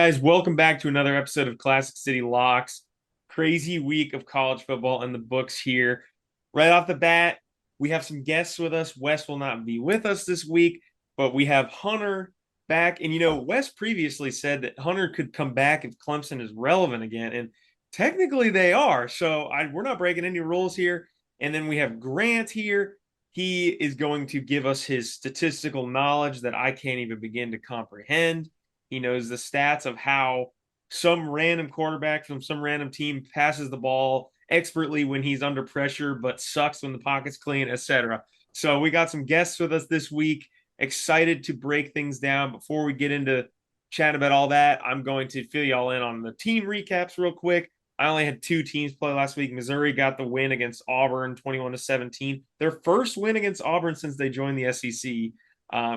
guys? Welcome back to another episode of Classic City Locks. Crazy week of college football in the books here. Right off the bat, we have some guests with us. Wes will not be with us this week, but we have Hunter back. And Wes previously said that Hunter could come back if Clemson is relevant again. And technically they are. So we're not breaking any rules here. And then we have Grant here. He is going to give us his statistical knowledge that I can't even begin to comprehend. He knows the stats of how some random quarterback from some random team passes the ball expertly when he's under pressure, but sucks when the pocket's clean, etc. So we got some guests with us this week. Excited to break things down. Before we get into chat about all that, I'm going to fill y'all in on the team recaps real quick. I only had two teams play last week. Missouri got the win against Auburn 21-17. Their first win against Auburn since they joined the SEC.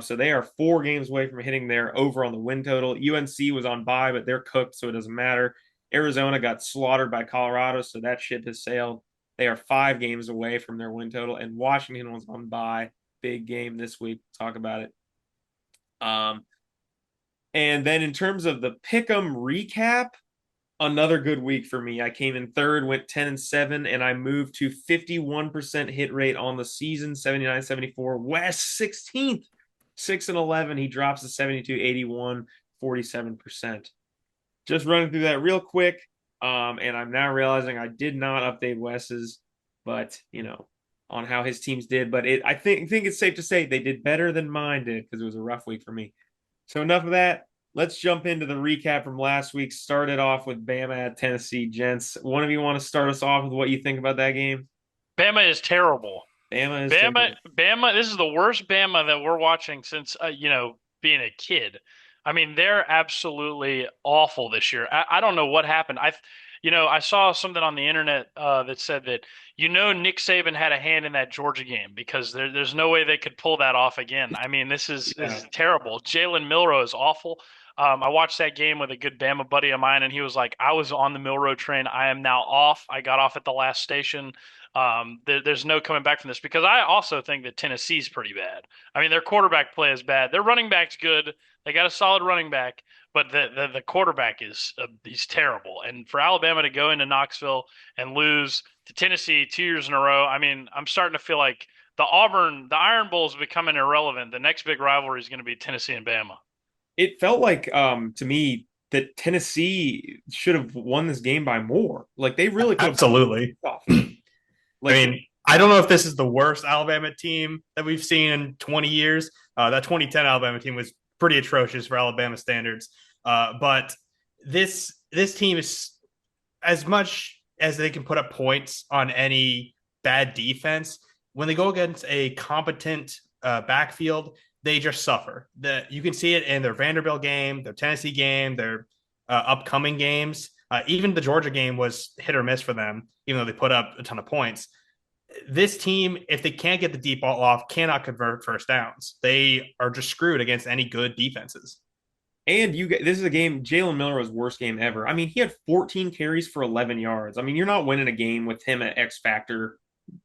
So they are 4 games away from hitting their over on the win total. UNC was on bye, but they're cooked, so it doesn't matter. Arizona got slaughtered by Colorado, so that ship has sailed. They are 5 games away from their win total, and Washington was on bye. Big game this week. Talk about it. And then in terms of the Pick'em recap, another good week for me. I came in third, went 10-7, and I moved to 51% hit rate on the season, 79-74. Wes 16th, 6-11. He drops to 72-81, 47%. Just running through that real quick. And I'm now realizing I did not update Wes's, but on how his teams did. But I think it's safe to say they did better than mine did because it was a rough week for me. So enough of that. Let's jump into the recap from last week. Started off with Bama at Tennessee. Gents, one of you want to start us off with what you think about that game? Bama is terrible. Bama is Bama, terrible. Bama. This is the worst Bama that we're watching since being a kid. I mean, they're absolutely awful this year. I don't know what happened. I saw something on the internet that said that Nick Saban had a hand in that Georgia game because there's no way they could pull that off again. I mean, this is Yeah. terrible. Jalen Milroe is awful. I watched that game with a good Bama buddy of mine, and he was like, "I was on the Milroe train. I am now off. I got off at the last station. There's no coming back from this because I also think that Tennessee's pretty bad. I mean, their quarterback play is bad. Their running back's good. They got a solid running back, but the quarterback is he's terrible. And for Alabama to go into Knoxville and lose to Tennessee 2 years in a row, I mean, I'm starting to feel like the Iron Bowl is becoming irrelevant. The next big rivalry is going to be Tennessee and Bama. It felt like to me that Tennessee should have won this game by more. Like they really could have Absolutely. off. I Like mean, I don't know if this is the worst Alabama team that we've seen in 20 years. That 2010 Alabama team was pretty atrocious for Alabama standards. But this team is as much as they can put up points on any bad defense. When they go against a competent backfield, they just suffer. You can see it in their Vanderbilt game, their Tennessee game, their upcoming games. Even the Georgia game was hit or miss for them, even though they put up a ton of points. This team, if they can't get the deep ball off, cannot convert first downs. They are just screwed against any good defenses. and this is a game Jalen Milroe's worst game ever. I mean, he had 14 carries for 11 yards. I mean, you're not winning a game with him at X factor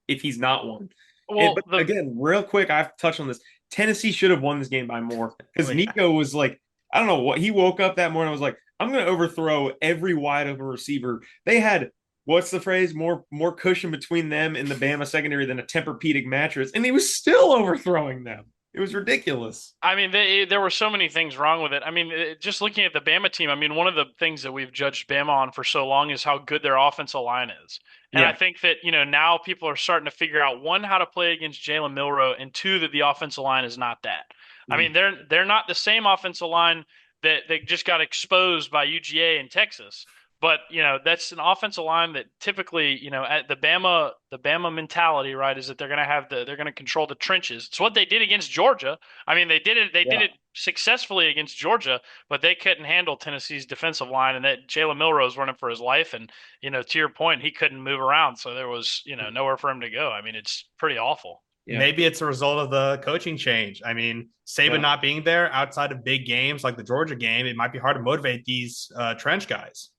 if he's not one. Well, But again, real quick, I've touched on this. Tennessee should have won this game by more because Oh, yeah. Nico was like, I don't know what he woke up that morning and was like, I'm going to overthrow every wide open receiver. They had what's the phrase? More cushion between them and the Bama secondary than a Tempur-Pedic mattress, and he was still overthrowing them. It was ridiculous. I mean, there were so many things wrong with it. I mean, just looking at the Bama team, I mean, one of the things that we've judged Bama on for so long is how good their offensive line is. And I Yeah. think that, now people are starting to figure out, one, how to play against Jalen Milroe, and two, that the offensive line is not that. I Mm. mean, they're not the same offensive line that just got exposed by UGA in Texas. But, that's an offensive line that typically, at the Bama mentality, right, is that they're going to control the trenches. It's what they did against Georgia. I mean, they did it successfully against Georgia, but they couldn't handle Tennessee's defensive line, and that Jalen Milroe was running for his life, and to your point, he couldn't move around, so there was nowhere for him to go. I mean, it's pretty awful. Yeah. Maybe it's a result of the coaching change. I mean, Saban Yeah. not being there outside of big games like the Georgia game, it might be hard to motivate these trench guys.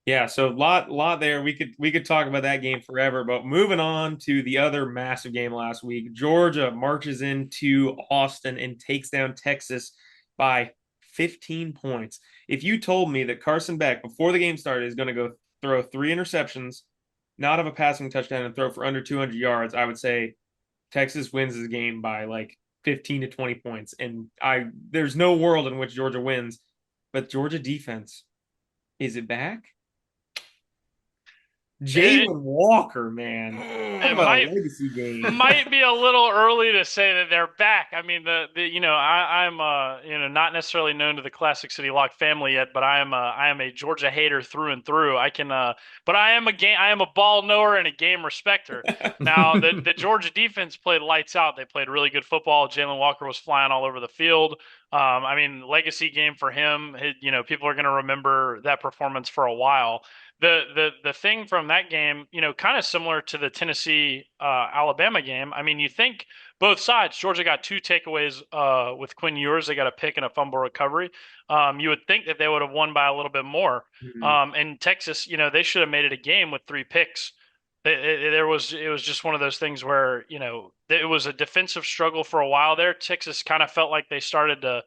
Yeah, so lot there. We could talk about that game forever, but moving on to the other massive game last week. Georgia marches into Austin and takes down Texas by 15 points. If you told me that Carson Beck, before the game started, is going to go throw 3 interceptions, not have a passing touchdown, and throw for under 200 yards, I would say Texas wins this game by like 15 to 20 points. And there's no world in which Georgia wins, but Georgia defense, is it back? It, Jalen Walker, man. Talk it about a might legacy game. might be a little early to say that they're back. I mean, I'm not necessarily known to the Classic City Lock family yet, but I am a Georgia hater through and through. But I am a ball knower and a game respecter. Now, the Georgia defense played lights out. They played really good football. Jalen Walker was flying all over the field. I mean, legacy game for him. People are going to remember that performance for a while. The thing from that game, kind of similar to the Tennessee Alabama game. I mean, you think both sides. Georgia got 2 takeaways with Quinn Ewers. They got a pick and a fumble recovery. You would think that they would have won by a little bit more. And Texas, they should have made it a game with 3 picks. It was just one of those things where it was a defensive struggle for a while there. Texas kind of felt like they started to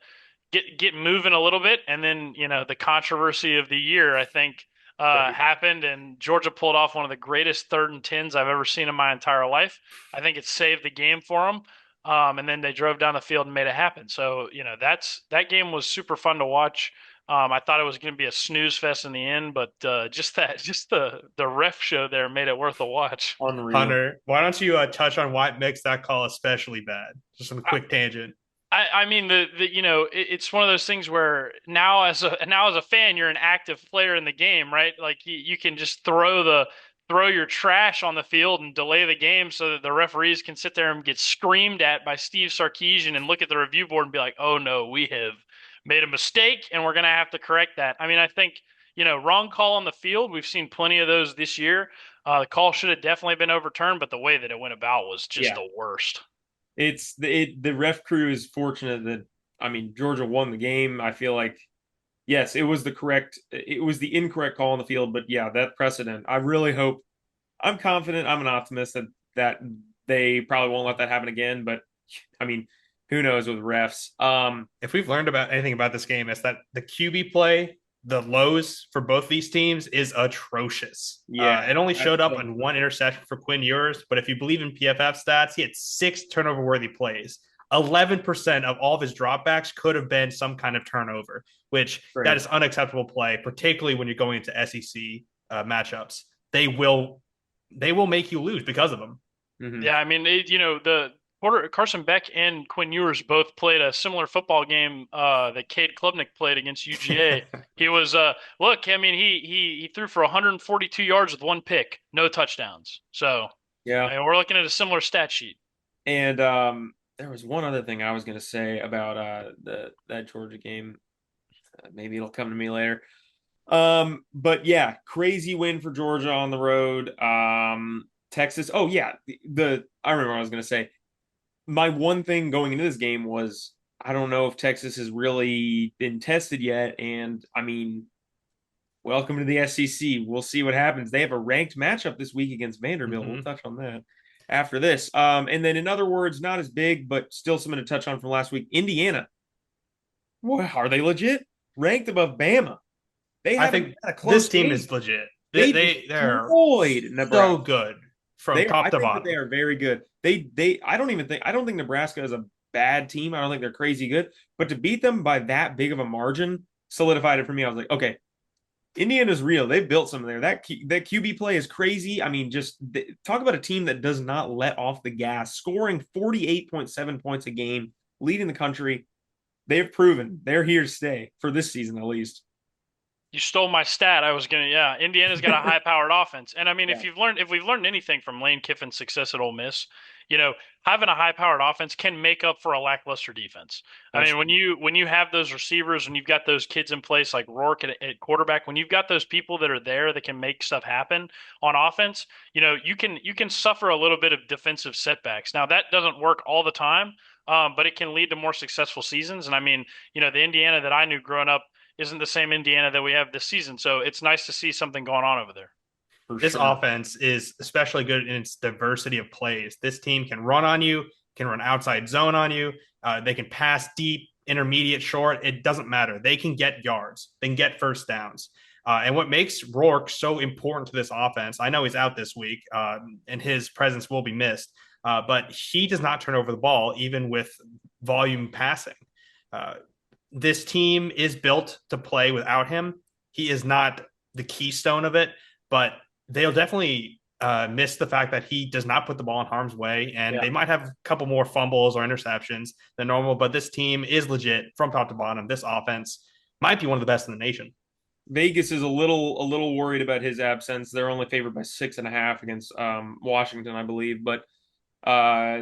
get moving a little bit, and then the controversy of the year, I think, happened, and Georgia pulled off one of the greatest 3rd and 10s I've ever seen in my entire life. I think it saved the game for them. And then they drove down the field and made it happen. So that game was super fun to watch. I thought it was going to be a snooze fest in the end, but just the ref show there made it worth a watch. Unreal. Hunter, why don't you touch on why it makes that call especially bad? Just a quick tangent. I mean it's one of those things where now as a fan, you're an active player in the game, right? Like you can just throw your trash on the field and delay the game so that the referees can sit there and get screamed at by Steve Sarkisian and look at the review board and be like, oh no, we have made a mistake and we're going to have to correct that. I mean, I think, wrong call on the field. We've seen plenty of those this year. The call should have definitely been overturned, but the way that it went about was just the worst. The ref crew is fortunate that, I mean, Georgia won the game. I feel like, yes, it was the incorrect call on the field, but yeah, that precedent. I really hope, I'm confident, I'm an optimist that they probably won't let that happen again. But I mean, who knows with refs? If we've learned about anything about this game, it's that the QB play, the lows for both these teams is atrocious. Yeah, it only showed up in 1 interception for Quinn Ewers, but if you believe in PFF stats, he had 6 turnover-worthy plays. 11% of all of his dropbacks could have been some kind of turnover, which that is unacceptable play, particularly when you're going into SEC matchups. They will make you lose because of them. Mm-hmm. Yeah, I mean, Carson Beck and Quinn Ewers both played a similar football game that Cade Klubnik played against UGA. He was look, I mean, he threw for 142 yards with 1 pick, no touchdowns. So yeah, I mean, we're looking at a similar stat sheet. And there was one other thing I was going to say about that Georgia game. Maybe it'll come to me later. But yeah, crazy win for Georgia on the road. Texas. Oh yeah, I remember what I was going to say. My one thing going into this game was I don't know if Texas has really been tested yet. And I mean, welcome to the SEC. We'll see what happens. They have a ranked matchup this week against Vanderbilt. Mm-hmm. We'll touch on that after this. And then in other words, not as big, but still something to touch on from last week. Indiana. Well, are they legit? Ranked above Bama. I think this team is legit. They're so good from top to bottom. They are very good. I don't think Nebraska is a bad team. I don't think they're crazy good, but to beat them by that big of a margin solidified it for me. I was like, okay, Indiana's real. They've built something there. That QB play is crazy. I mean, talk about a team that does not let off the gas, scoring 48.7 points a game, leading the country. They've proven they're here to stay for this season, at least. You stole my stat. Indiana's got a high-powered offense. And I mean, if we've learned anything from Lane Kiffin's success at Ole Miss, having a high-powered offense can make up for a lackluster defense. I mean, when you have those receivers and you've got those kids in place like Rourke at quarterback, when you've got those people that are there that can make stuff happen on offense, you can suffer a little bit of defensive setbacks. Now that doesn't work all the time, but it can lead to more successful seasons. And I mean, the Indiana that I knew growing up isn't the same Indiana that we have this season. So it's nice to see something going on over there. This offense is especially good in its diversity of plays. This team can run on you, can run outside zone on you. They can pass deep. intermediate, short, it doesn't matter. They can get yards, they can get first downs. And what makes Rourke so important to this offense, I know he's out this week, and his presence will be missed, but he does not turn over the ball, even with volume passing. Uh, this team is built to play without him. He is not the keystone of it, but they'll definitely miss the fact that he does not put the ball in harm's way, and Yeah. they might have a couple more fumbles or interceptions than normal. But this team is legit from top to bottom. This offense might be one of the best in the nation. Vegas is a little worried about his absence. They're only favored by 6.5 against Washington, I believe. But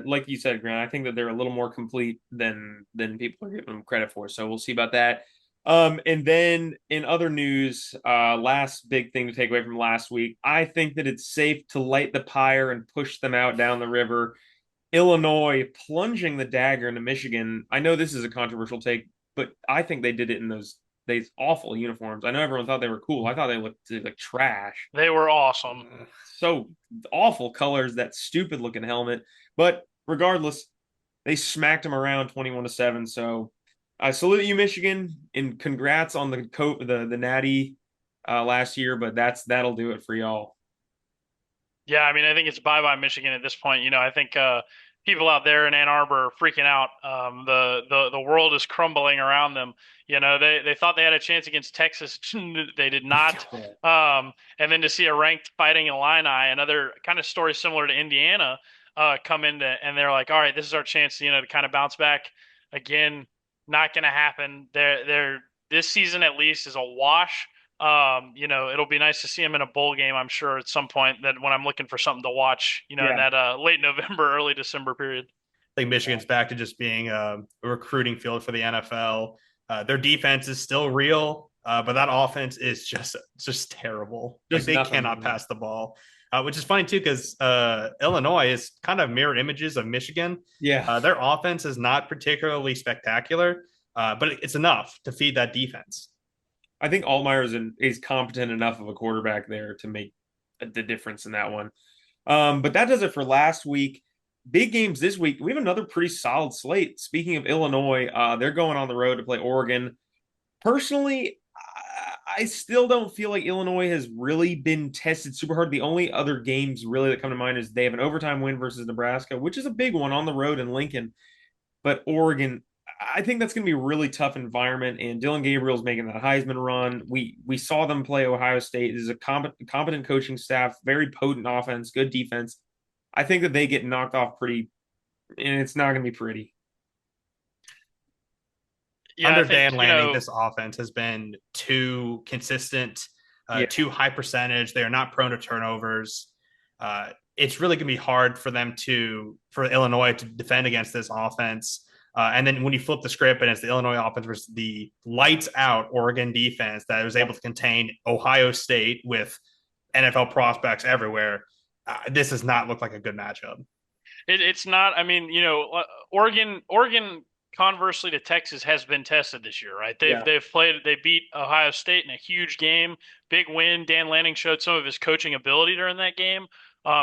like you said, Grant, I think that they're a little more complete than people are giving them credit for. So we'll see about that. And then in other news, last big thing to take away from last week, I think that it's safe to light the pyre and push them out down the river. Illinois plunging the dagger into Michigan. I know this is a controversial take, but I think they did it in those awful uniforms. I know everyone thought they were cool. I thought they looked like trash. They were awesome. So awful colors, that stupid looking helmet. But regardless, they smacked them around 21-7. So I salute you, Michigan, and congrats on the natty last year. But that'll do it for y'all. Yeah, I mean, I think it's bye-bye Michigan at this point. I think people out there in Ann Arbor are freaking out. The world is crumbling around them. They thought they had a chance against Texas. They did not. And then to see a ranked Fighting Illini, another kind of story similar to Indiana, come into, and they're like, all right, this is our chance, to kind of bounce back. Again, not going to happen. This season at least is a wash. It'll be nice to see him in a bowl game, I'm sure, at some point, that when I'm looking for something to watch, in Yeah. that late November, early December period. I think Michigan's back to just being a recruiting field for the NFL. Their defense is still real, but that offense is just terrible. Like Just they nothing. cannot pass the ball, which is funny too because Illinois is kind of mirror images of Michigan. Yeah. Their offense is not particularly spectacular, but it's enough to feed that defense. I think Altmaier is competent enough of a quarterback there to make the difference in that one. But that does it for last week. Big games this week. We have another pretty solid slate. Speaking of Illinois, they're going on the road to play Oregon. Personally, I still don't feel like Illinois has really been tested super hard. The only other games really that come to mind is they have an overtime win versus Nebraska, which is a big one on the road in Lincoln. But Oregon, I think that's going to be a really tough environment. And Dylan Gabriel's making that Heisman run. We saw them play Ohio State. This is a competent coaching staff, very potent offense, good defense. I think that they get knocked off pretty, and it's not going to be pretty. Yeah, I Under think, Dan Lanning, this offense has been too consistent, Yeah, too high percentage. They are not prone to turnovers. It's really going to be hard for Illinois to defend against this offense. And then when you flip the script and it's the Illinois offense versus the lights out Oregon defense that was able to contain Ohio State with NFL prospects everywhere, this does not look like a good matchup. it's not. I mean, Oregon, conversely to Texas, has been tested this year, right? yeah. They beat Ohio State in a huge game, big win. Dan Lanning showed some of his coaching ability during that game.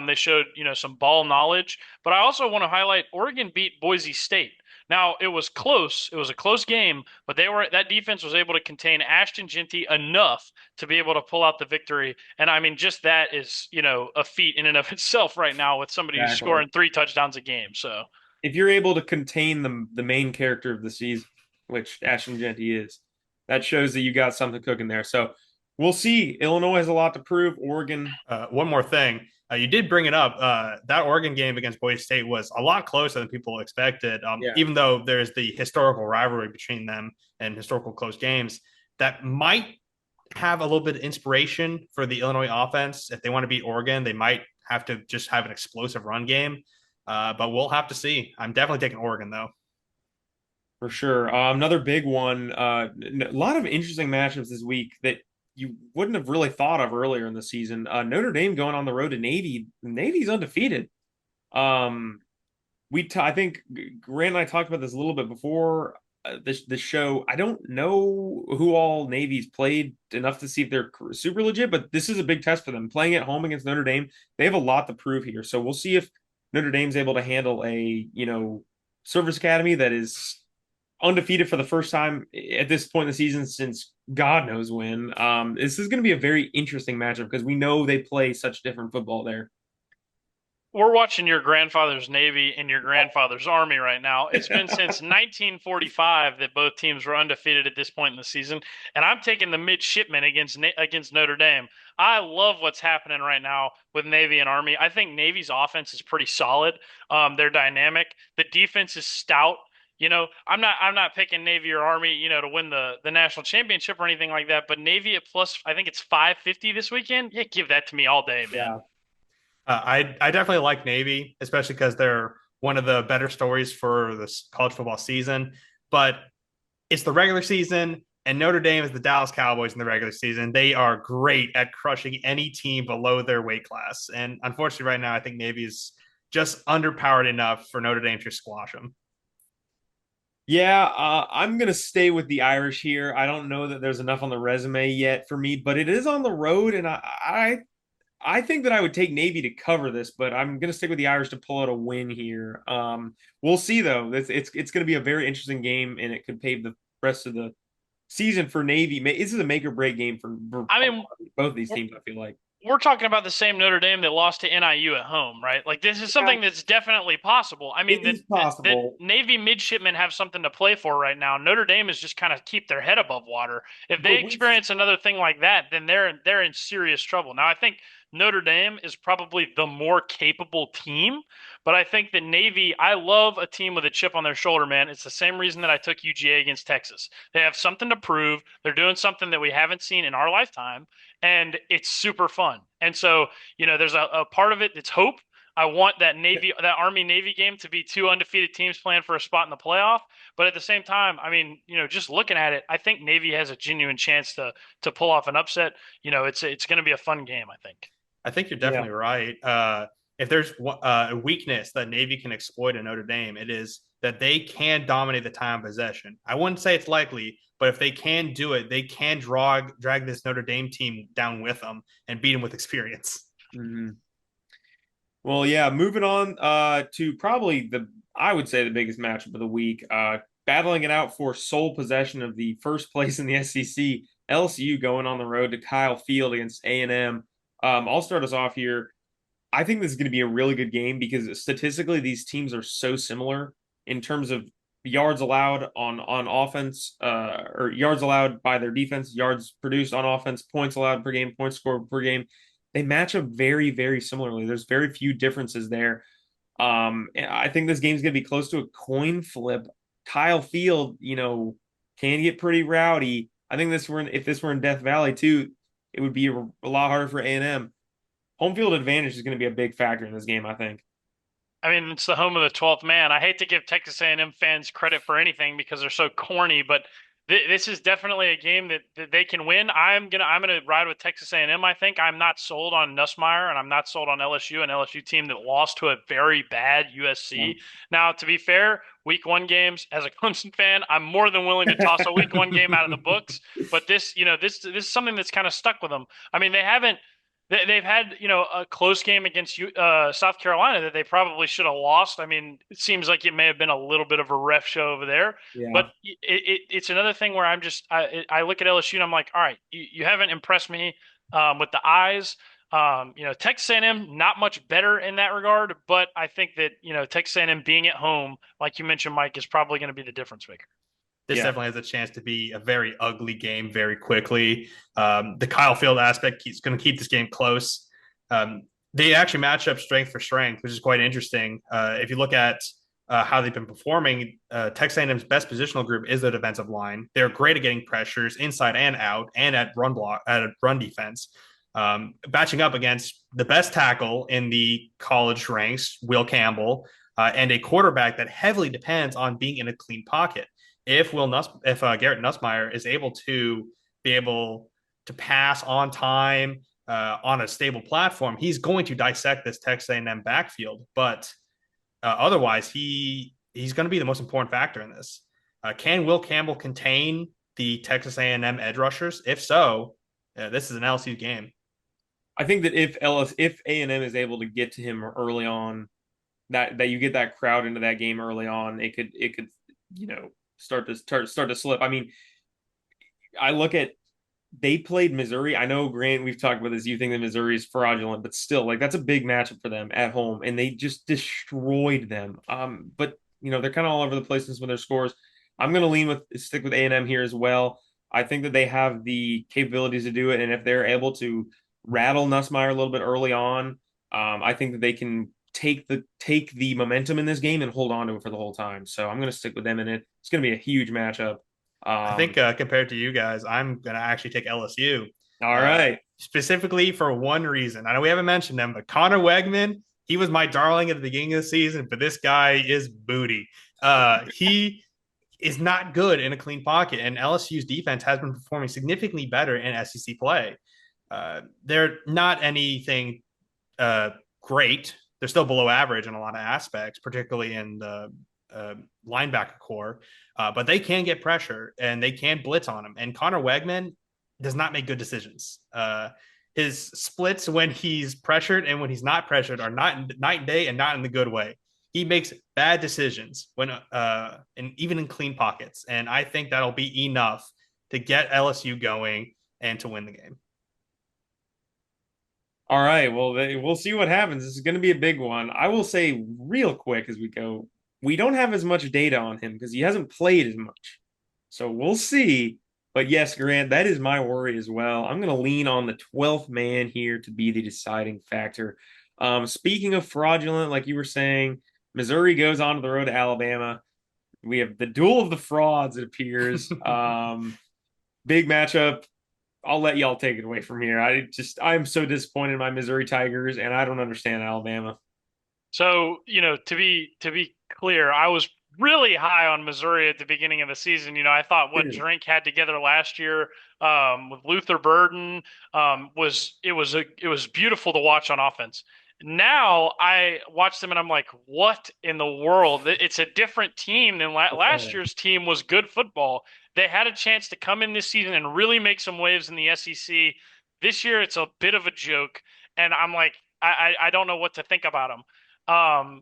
They showed, some ball knowledge. But I also want to highlight Oregon beat Boise State. Now it was close. It was a close game, but that defense was able to contain Ashton Jeanty enough to be able to pull out the victory. And I mean, just that is, a feat in and of itself right now with somebody who's Exactly. scoring 3 touchdowns a game. So If you're able to contain the main character of the season, which Ashton Jeanty is, that shows that you got something cooking there. So we'll see. Illinois has a lot to prove. Oregon, One more thing. You did bring it up. That Oregon game against Boise State was a lot closer than people expected. Yeah. Even though there's the historical rivalry between them and historical close games, that might have a little bit of inspiration for the Illinois offense. If they want to beat Oregon, they might have to just have an explosive run game. But we'll have to see. I'm definitely taking Oregon, though. for sure. Another big one. A lot of interesting matchups this week that you wouldn't have really thought of earlier in the season. Notre Dame going on the road to Navy. Navy's undefeated. Um, I think Grant and I talked about this a little bit before this show. I don't know who all Navy's played enough to see if they're super legit, but this is a big test for them. Playing at home against Notre Dame, they have a lot to prove here. So we'll see if Notre Dame's able to handle a service academy that is undefeated for the first time at this point in the season since God knows when. This is going to be a very interesting matchup because we know they play such different football there. We're watching your grandfather's Navy and your grandfather's Army right now. It's been since 1945 that both teams were undefeated at this point in the season, and I'm taking the midshipmen against Notre Dame. I love what's happening right now with Navy and Army. I think Navy's offense is pretty solid. They're dynamic. The defense is stout. I'm not picking Navy or Army, to win the national championship or anything like that. But Navy at plus, I think it's 550 this weekend. Yeah, give that to me all day, man. Yeah. I definitely like Navy, especially because they're one of the better stories for this college football season. But it's the regular season, and Notre Dame is the Dallas Cowboys in the regular season. They are great at crushing any team below their weight class. And unfortunately, right now, I think Navy is just underpowered enough for Notre Dame to squash them. Yeah, I'm gonna stay with the Irish here. I don't know that there's enough on the resume yet for me, but it is on the road, and I think that I would take Navy to cover this, but I'm gonna stick with the Irish to pull out a win here. We'll see though. It's gonna be a very interesting game, and it could pave the rest of the season for Navy. This is a make or break game for I mean, both these teams. I feel like. we're talking about the same Notre Dame that lost to NIU at home, right? Like this is Yeah, something that's definitely possible. I mean, it that is that possible, Navy midshipmen have something to play for right now. Notre Dame is just kind of keep their head above water. If they but we experience another thing like that, then they're in serious trouble. Now, I think Notre Dame is probably the more capable team, but I think that Navy, I love a team with a chip on their shoulder, man. It's the same reason that I took UGA against Texas. They have something to prove. They're doing something that we haven't seen in our lifetime, and it's super fun. And so, there's a part of it that's hope. I want that Army Navy game to be two undefeated teams playing for a spot in the playoff. But at the same time, I mean, just looking at it, I think Navy has a genuine chance to pull off an upset. It's going to be a fun game, I think. I think you're yeah. definitely right. If there's a weakness that Navy can exploit in Notre Dame, it is that they can dominate the time of possession. I wouldn't say it's likely, but if they can do it, they can drag this Notre Dame team down with them and beat them with experience. Mhm. Well, yeah, moving on to probably I would say the biggest matchup of the week. Battling it out for sole possession of the first place in the SEC, LSU going on the road to Kyle Field against A&M. I'll start us off here. I think this is going to be a really good game because statistically these teams are so similar in terms of yards allowed on offense, or yards allowed by their defense, yards produced on offense, points allowed per game, points scored per game. They match up very, very similarly. There's very few differences there. I think this game's going to be close to a coin flip. Kyle Field, can get pretty rowdy. I think if this were in Death Valley too, it would be a lot harder for A&M. Home field advantage is going to be a big factor in this game, I think. I mean, it's the home of the 12th man. I hate to give Texas A&M fans credit for anything because they're so corny, but this is definitely a game that they can win. I'm gonna ride with Texas A&M. I think I'm not sold on Nussmeier, and I'm not sold on LSU, an LSU team that lost to a very bad USC. Now, to be fair, Week 1 games as a Clemson fan, I'm more than willing to toss a Week 1 game out of the books. But this is something that's kind of stuck with them. I mean, they've had, a close game against South Carolina that they probably should have lost. I mean, it seems like it may have been a little bit of a ref show over there. But Yeah. it's another thing where I look at LSU and I'm like, all right, you haven't impressed me with the eyes. Texas A&M not much better in that regard, but I think that Texas A&M being at home, like you mentioned, Mike, is probably going to be the difference maker. This Yeah. definitely has a chance to be a very ugly game very quickly. The Kyle Field aspect is going to keep this game close. They actually match up strength for strength, which is quite interesting. If you look at how they've been performing, Texas A&M's best positional group is the defensive line. They're great at getting pressures inside and out, and at run defense. Batching up against the best tackle in the college ranks, Will Campbell, and a quarterback that heavily depends on being in a clean pocket. If Garrett Nussmeier is able to pass on time on a stable platform, he's going to dissect this Texas A&M backfield. But otherwise, he's going to be the most important factor in this. Can Will Campbell contain the Texas A&M edge rushers? If so, this is an LSU game. I think that if A&M is able to get to him early on, that you get that crowd into that game early on, it could start to slip. I mean, I look at they played Missouri. I know, Grant, we've talked about this. You think that Missouri is fraudulent, but still, like that's a big matchup for them at home, and they just destroyed them. But they're kind of all over the place with their scores. I'm going to stick with A&M here as well. I think that they have the capabilities to do it, and if they're able to rattle Nussmeier a little bit early on, I think that they can take the momentum in this game and hold on to it for the whole time. So I'm going to stick with them in it. It's going to be a huge matchup. I think compared to you guys, I'm going to actually take LSU. All right. Specifically for one reason. I know we haven't mentioned them, but Connor Wegman, he was my darling at the beginning of the season, but this guy is booty. He is not good in a clean pocket, and LSU's defense has been performing significantly better in SEC play. They're not anything great. They're still below average in a lot of aspects, particularly in the linebacker core, but they can get pressure and they can blitz on him. And Connor Wegman does not make good decisions. His splits when he's pressured and when he's not pressured are not night and day, and not in the good way. He makes bad decisions when and even in clean pockets. And I think that'll be enough to get LSU going and to win the game. All right. Well, we'll see what happens. This is going to be a big one. I will say real quick as we go, we don't have as much data on him because he hasn't played as much. So we'll see. But yes, Grant, that is my worry as well. I'm going to lean on the 12th man here to be the deciding factor. Speaking of fraudulent, like you were saying, Missouri goes on to the road to Alabama. We have the duel of the frauds, it appears. Big matchup. I'll let y'all take it away from here. I'm so disappointed in my Missouri Tigers, and I don't understand Alabama. So, to be clear, I was really high on Missouri at the beginning of the season. I thought what Drink had together last year with Luther Burden was beautiful to watch on offense. Now I watch them and I'm like, what in the world? It's a different team than last year's team was good football. They had a chance to come in this season and really make some waves in the SEC. This year, it's a bit of a joke, and I'm like, I don't know what to think about them.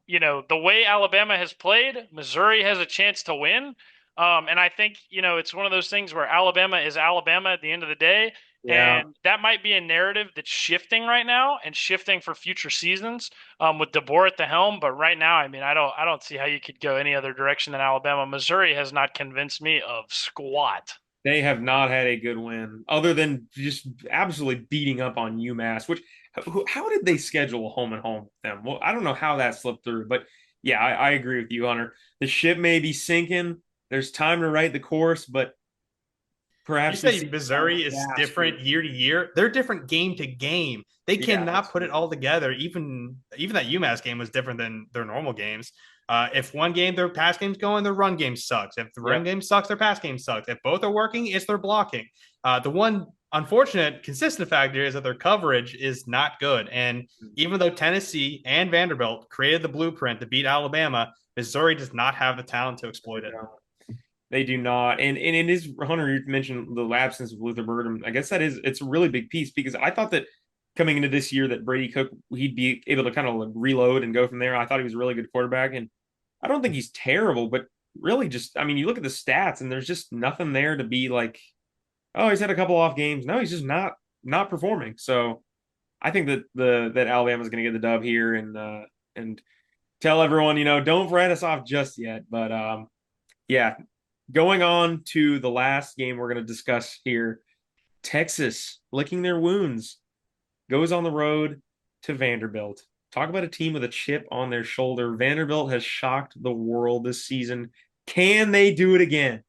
The way Alabama has played, Missouri has a chance to win. And I think, it's one of those things where Alabama is Alabama at the end of the day. Yeah. And that might be a narrative that's shifting right now and shifting for future seasons with DeBoer at the helm. But right now, I mean, I don't see how you could go any other direction than Alabama. Missouri has not convinced me of squat. They have not had a good win other than just absolutely beating up on UMass, which how did they schedule a home and home with them? Well, I don't know how that slipped through, but yeah, I agree with you, Hunter. The ship may be sinking. There's time to right the course, but You perhaps say Missouri is different year to year. They're different game to game. They cannot put it all together. Even that UMass game was different than their normal games. If one game their pass game's going, their run game sucks. If the run game sucks, their pass game sucks. If both are working, it's their blocking. The one unfortunate consistent factor is that their coverage is not good. And even though Tennessee and Vanderbilt created the blueprint to beat Alabama, Missouri does not have the talent to exploit it. They do not. And it is, Hunter, you mentioned the absence of Luther Burden. I guess it's a really big piece because I thought that coming into this year that Brady Cook, he'd be able to kind of reload and go from there. I thought he was a really good quarterback. And I don't think he's terrible, but really just, I mean, you look at the stats and there's just nothing there to be like, oh, he's had a couple off games. No, he's just not performing. So I think that Alabama's going to get the dub here and tell everyone, don't write us off just yet. But yeah, going on to the last game we're going to discuss here, Texas licking their wounds goes on the road to Vanderbilt. Talk about a team with a chip on their shoulder. Vanderbilt has shocked the world this season. Can they do it again?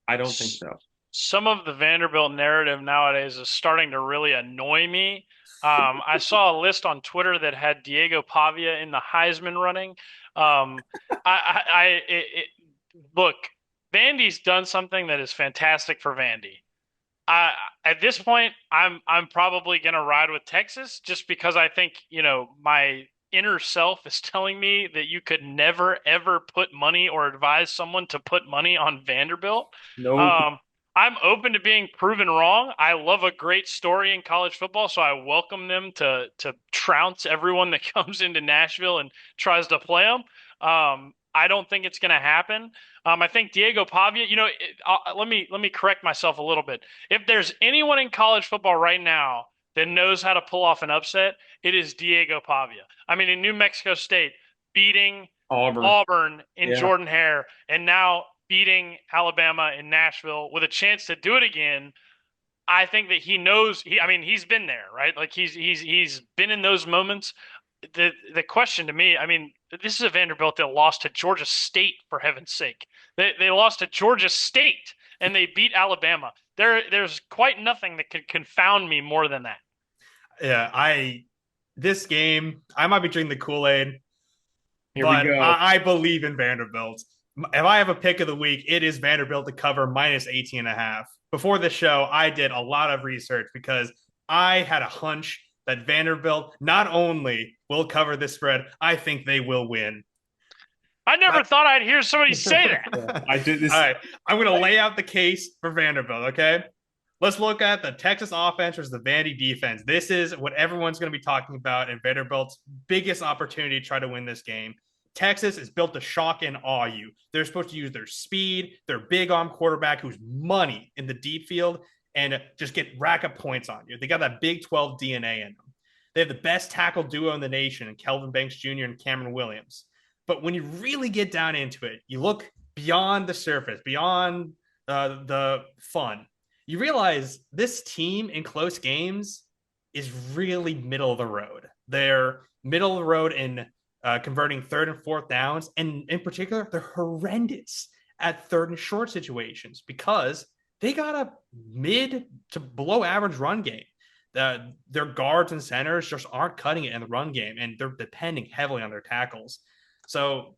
I don't think so. Some of the Vanderbilt narrative nowadays is starting to really annoy me. I saw a list on Twitter that had Diego Pavia in the Heisman running. Look, Vandy's done something that is fantastic for Vandy. At this point, I'm probably gonna ride with Texas just because I think my inner self is telling me that you could never ever put money or advise someone to put money on Vanderbilt. No. I'm open to being proven wrong. I love a great story in college football, so I welcome them to trounce everyone that comes into Nashville and tries to play them. I don't think it's going to happen. I think Diego Pavia, let me correct myself a little bit. If there's anyone in college football right now that knows how to pull off an upset, it is Diego Pavia. I mean, in New Mexico State, beating Auburn. Auburn in Yeah. Jordan Hare, and now beating Alabama in Nashville with a chance to do it again. I think that he knows. He's been there, right? Like he's been in those moments. The question to me, I mean, this is a Vanderbilt that lost to Georgia State, for heaven's sake. They lost to Georgia State and they beat Alabama. There's quite nothing that could confound me more than that. Yeah, this game, I might be drinking the Kool-Aid, Here we but go. I believe in Vanderbilt. If I have a pick of the week, it is Vanderbilt to cover minus 18 and a half. Before the show, I did a lot of research because I had a hunch that Vanderbilt not only will cover this spread, I think they will win. I never thought I'd hear somebody say that. Yeah, I did this. All right, I'm going to lay out the case for Vanderbilt, okay? Let's look at the Texas offense versus the Vandy defense. This is what everyone's going to be talking about, and Vanderbilt's biggest opportunity to try to win this game. Texas is built to shock and awe you. They're supposed to use their speed, their big arm quarterback who's money in the deep field, and just get rack up points on you. They got that Big 12 DNA in them. They have the best tackle duo in the nation in Kelvin Banks Jr. and Cameron Williams. But when you really get down into it, you look beyond the surface, beyond the fun. You realize this team in close games is really middle of the road. They're middle of the road in converting third and fourth downs. And in particular, they're horrendous at third and short situations because they got a mid to below average run game. Their guards and centers just aren't cutting it in the run game, and they're depending heavily on their tackles. So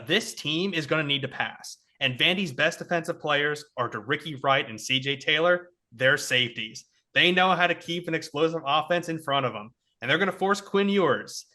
this team is going to need to pass. And Vandy's best defensive players are Ricky Wright and CJ Taylor. They're safeties. They know how to keep an explosive offense in front of them. And they're going to force Quinn Ewers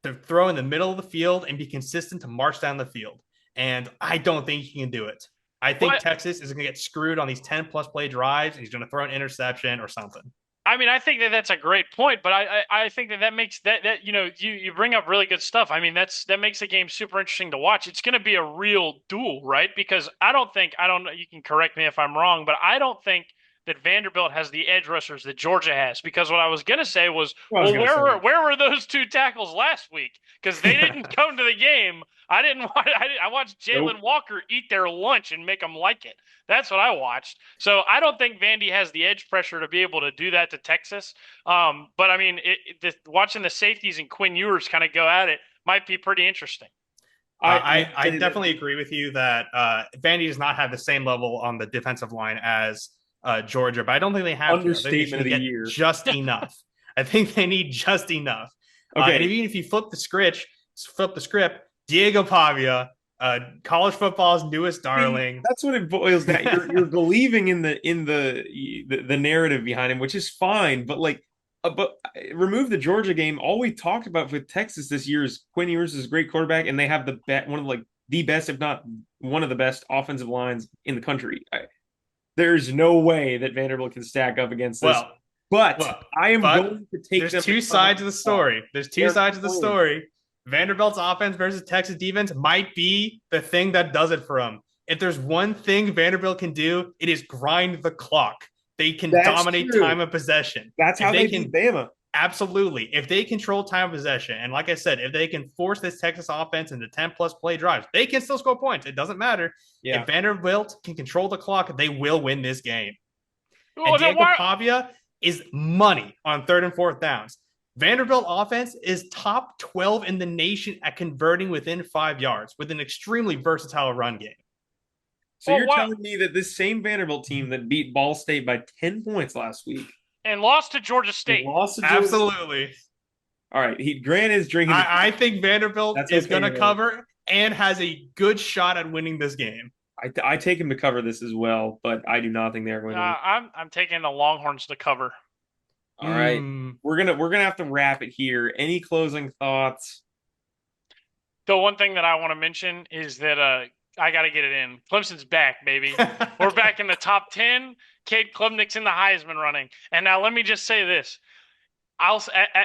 to throw in the middle of the field and be consistent to march down the field. And I don't think he can do it. I think Texas is going to get screwed on these 10-plus play drives, and he's going to throw an interception or something. I mean, I think that that's a great point, but I think that makes that you bring up really good stuff. I mean, that makes the game super interesting to watch. It's going to be a real duel, right? Because I don't know, you can correct me if I'm wrong, but I don't think that Vanderbilt has the edge rushers that Georgia has. Because what I was going to say was, where were those two tackles last week? Because they didn't come to the game. I watched Jalen Walker eat their lunch and make them like it. That's what I watched. So I don't think Vandy has the edge pressure to be able to do that to Texas. But I mean, watching the safeties and Quinn Ewers kind of go at it might be pretty interesting. I definitely agree with you that Vandy does not have the same level on the defensive line as Georgia, but I don't think they have understatement of the year. Just enough. I think they need just enough. Okay, and even if you flip the script, Diego Pavia, college football's newest darling. That's what it boils down. You're believing in the narrative behind him, which is fine. But but remove the Georgia game. All we talked about with Texas this year is Quinn Ewers is a great quarterback, and they have one of the best, if not one of the best, offensive lines in the country. There's no way that Vanderbilt can stack up against this. But I am going to take. There's two sides of the story. There's two sides of the story. Vanderbilt's offense versus Texas defense might be the thing that does it for them. If there's one thing Vanderbilt can do, it is grind the clock. They can dominate time of possession. That's how they beat Bama. Absolutely. If they control time of possession, and like I said, if they can force this Texas offense into 10-plus play drives, they can still score points. It doesn't matter. Yeah. If Vanderbilt can control the clock, they will win this game. And Diego Pavia is money on third and fourth downs. Vanderbilt offense is top 12 in the nation at converting within 5 yards with an extremely versatile run game. So you're telling me that this same Vanderbilt team that beat Ball State by 10 points last week and lost to Georgia State. Absolutely. All right. Grant is drinking. I think Vanderbilt is going to cover and has a good shot at winning this game. I take him to cover this as well, but I do not think they're going to win. I'm taking the Longhorns to cover. All right. We're gonna have to wrap it here. Any closing thoughts? The one thing that I want to mention is that I got to get it in. Clemson's back, baby. We're back in the top 10. Cade Klubnik's in the Heisman running. And now let me just say this.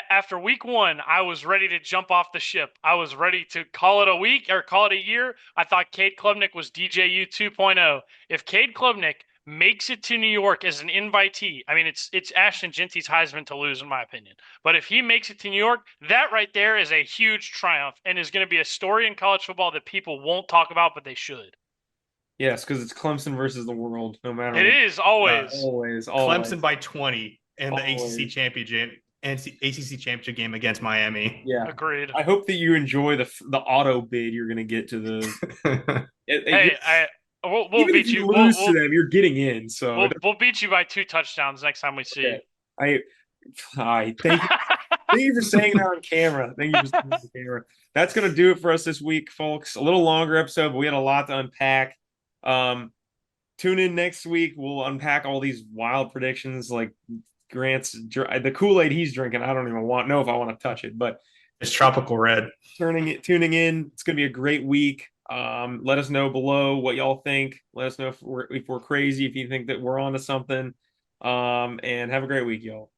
after week one, I was ready to jump off the ship. I was ready to call it a week or call it a year. I thought Cade Klubnik was DJU 2.0. If Cade Klubnik makes it to New York as an invitee, I mean, it's Ashton Genty's Heisman to lose, in my opinion. But if he makes it to New York, that right there is a huge triumph and is going to be a story in college football that people won't talk about, but they should. Yes, because it's Clemson versus the world, no matter It what. is always. Always, Clemson always, by 20 in the ACC always. championship and ACC championship game against Miami. Yeah. Agreed. I hope that you enjoy the auto bid you're going to get to Hey, we'll even if beat you you. lose to them, you're getting in. We'll beat you by 2 touchdowns next time we see Okay. you. Thank you. Thank you for saying that on camera. Thank you for saying that on camera. That's going to do it for us this week, folks. A little longer episode, but we had a lot to unpack. Tune in next week. We'll unpack all these wild predictions like Grant's the Kool-Aid he's drinking. I don't even know if I want to touch it, but It's tropical red. tuning in. It's going to be a great week. Let us know below what y'all think. Let us know if we're crazy, if you think that we're onto something. And have a great week, y'all.